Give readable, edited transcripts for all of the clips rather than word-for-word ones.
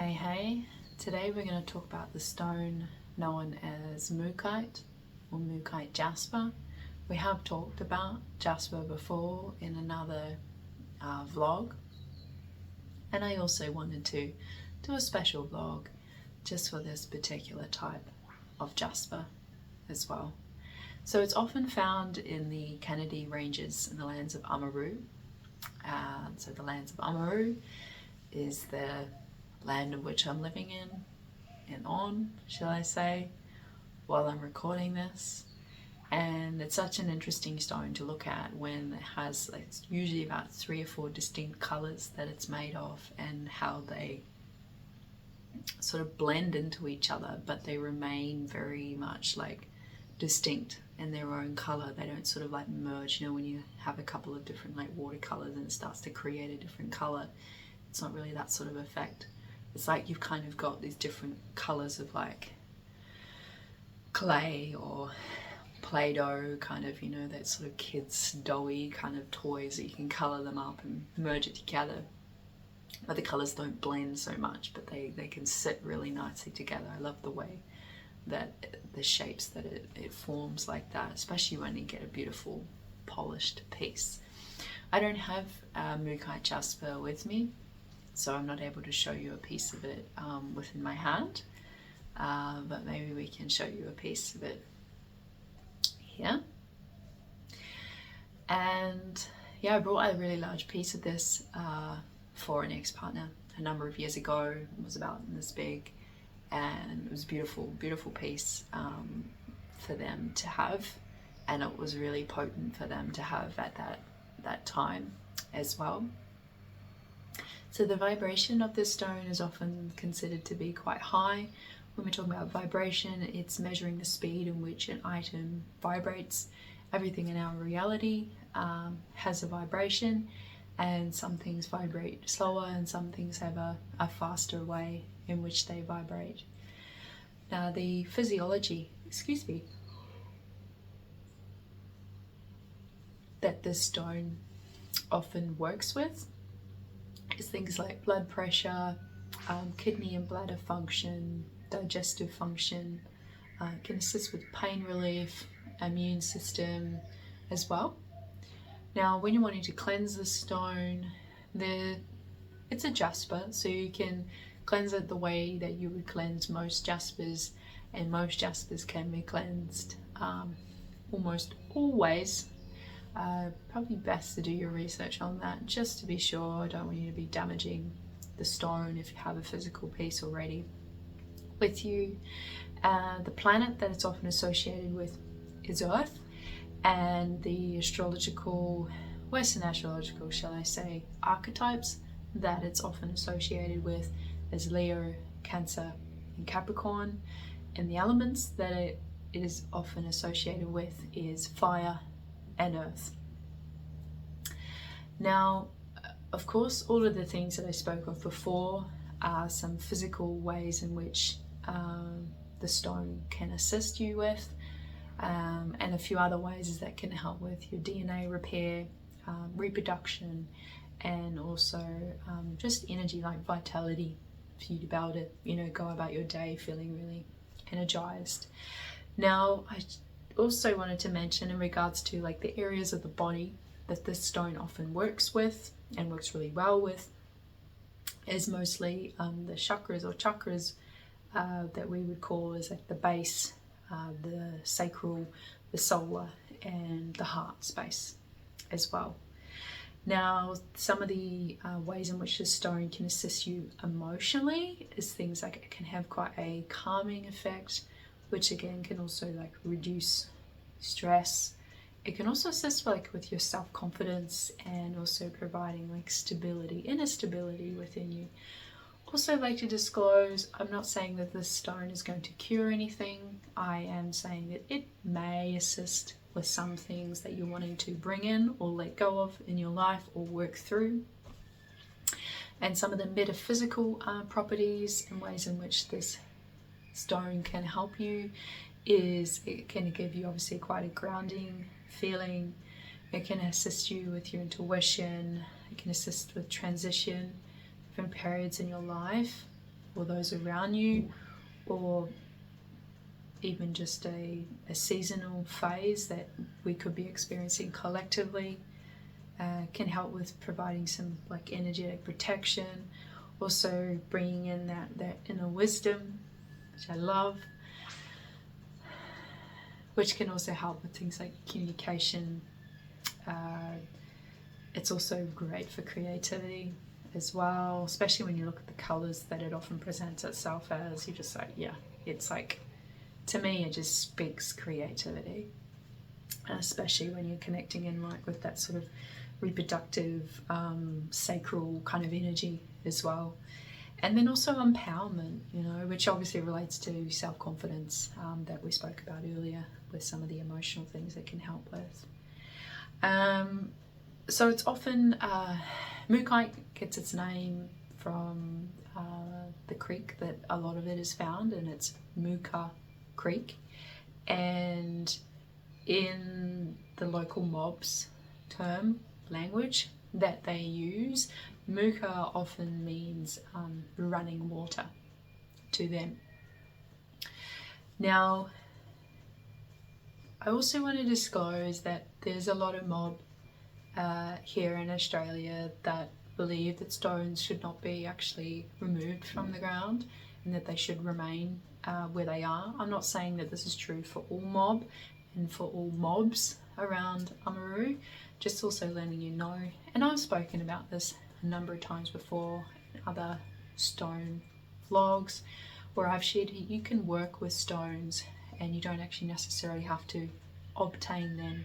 Hey, today we're going to talk about the stone known as Mookaite or Mookaite jasper. We have talked about jasper before in another vlog, and I also wanted to do a special vlog just for this particular type of jasper as well. So it's often found in the Canada ranges in the lands of Amaroo. So the lands of Amaroo is the land of which I'm living in and on, shall I say, while I'm recording this. And it's such an interesting stone to look at when it has, it's usually about 3 or 4 distinct colours that it's made of, and how they sort of blend into each other, but they remain very much like distinct in their own colour. They don't sort of like merge, when you have a couple of different like watercolours and it starts to create a different colour. It's not really that sort of effect. It's like you've kind of got these different colours of like clay or Play-Doh, kind of, that sort of kids doughy kind of toys that you can colour them up and merge it together. But the colours don't blend so much, but they can sit really nicely together. I love the way that the shapes that it forms like that, especially when you get a beautiful polished piece. I don't have Mookaite jasper with me, so I'm not able to show you a piece of it within my hand, but maybe we can show you a piece of it here. And yeah, I brought a really large piece of this for an ex-partner a number of years ago. It was about this big, and it was a beautiful piece for them to have, and it was really potent for them to have at that time as well. So the vibration of this stone is often considered to be quite high. When we're talking about vibration, it's measuring the speed in which an item vibrates. Everything in our reality has a vibration, and some things vibrate slower and some things have a faster way in which they vibrate. Now the physiology, that this stone often works with is things like blood pressure, kidney and bladder function, digestive function, can assist with pain relief, immune system as well. Now when you're wanting to cleanse the stone, it's a jasper, so you can cleanse it the way that you would cleanse most jaspers, and most jaspers can be cleansed almost always. Probably best to do your research on that just to be sure. I don't want you to be damaging the stone if you have a physical piece already with you. The planet that it's often associated with is Earth, and the Western astrological, shall I say, archetypes that it's often associated with is Leo, Cancer and Capricorn, and the elements that it is often associated with is fire and earth. Now, of course, all of the things that I spoke of before are some physical ways in which the stone can assist you with, and a few other ways is that can help with your DNA repair, reproduction, and also just energy, like vitality, for you to be able to go about your day feeling really energized. Now I also wanted to mention in regards to like the areas of the body that this stone often works with and works really well with is mostly the chakras that we would call as like the base, the sacral, the solar, and the heart space as well. Now some of the ways in which this stone can assist you emotionally is things like it can have quite a calming effect, which again can also like reduce stress. It can also assist like with your self-confidence and also providing like stability, inner stability within you. Also like to disclose, I'm not saying that this stone is going to cure anything. I am saying that it may assist with some things that you're wanting to bring in or let go of in your life or work through. And some of the metaphysical properties and ways in which this stone can help you is it can give you obviously quite a grounding feeling. It can assist you with your intuition. It can assist with transition, different periods in your life. or those around you, or even just a seasonal phase that we could be experiencing collectively. Can help with providing some like energetic protection, also bringing in that inner wisdom, which I love, which can also help with things like communication. It's also great for creativity as well, especially when you look at the colours that it often presents itself as. You're just like, yeah, it's like, to me it just speaks creativity, especially when you're connecting in like with that sort of reproductive, sacral kind of energy as well. And then also empowerment, you know, which obviously relates to self-confidence, that we spoke about earlier with some of the emotional things it can help with. So it's often, Mookaite gets its name from the creek that a lot of it is found, and it's Mooka Creek. And in the local mobs term language that they use, Mooka often means running water to them. Now, I also want to disclose that there's a lot of mob here in Australia that believe that stones should not be actually removed from the ground and that they should remain where they are. I'm not saying that this is true for all mob and for all mobs around Amaroo, just also letting you know. And I've spoken about this a number of times before in other stone vlogs where I've shared you can work with stones and you don't actually necessarily have to obtain them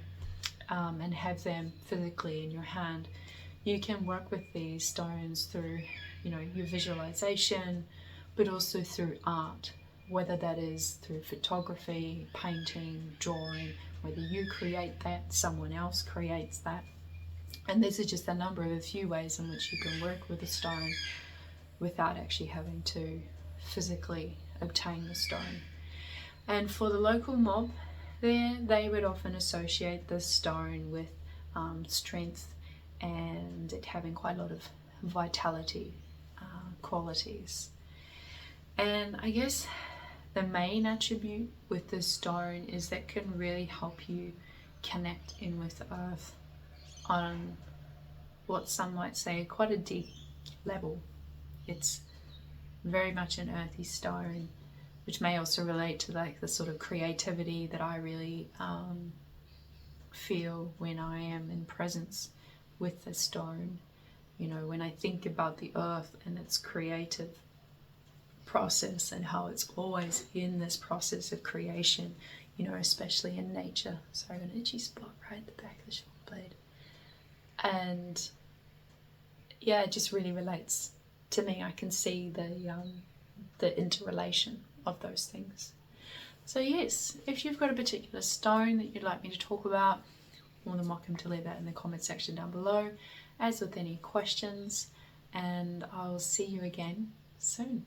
and have them physically in your hand. You can work with these stones through, you know, your visualization, but also through art, whether that is through photography, painting, drawing, whether you create that, someone else creates that. And this is just a few ways in which you can work with a stone without actually having to physically obtain the stone. And for the local mob there, they would often associate this stone with strength and it having quite a lot of vitality qualities. And I guess the main attribute with this stone is that can really help you connect in with earth on what some might say quite a deep level. It's very much an earthy stone, which may also relate to like the sort of creativity that I really feel when I am in presence with the stone. You know, when I think about the earth and its creative process and how it's always in this process of creation, you know, especially in nature. Sorry, I got an itchy spot right at the back of the shoulder blade. And yeah, it just really relates to me. I can see the interrelation of those things. So yes, if you've got a particular stone that you'd like me to talk about, more than welcome to leave that in the comment section down below, as with any questions, and I'll see you again soon.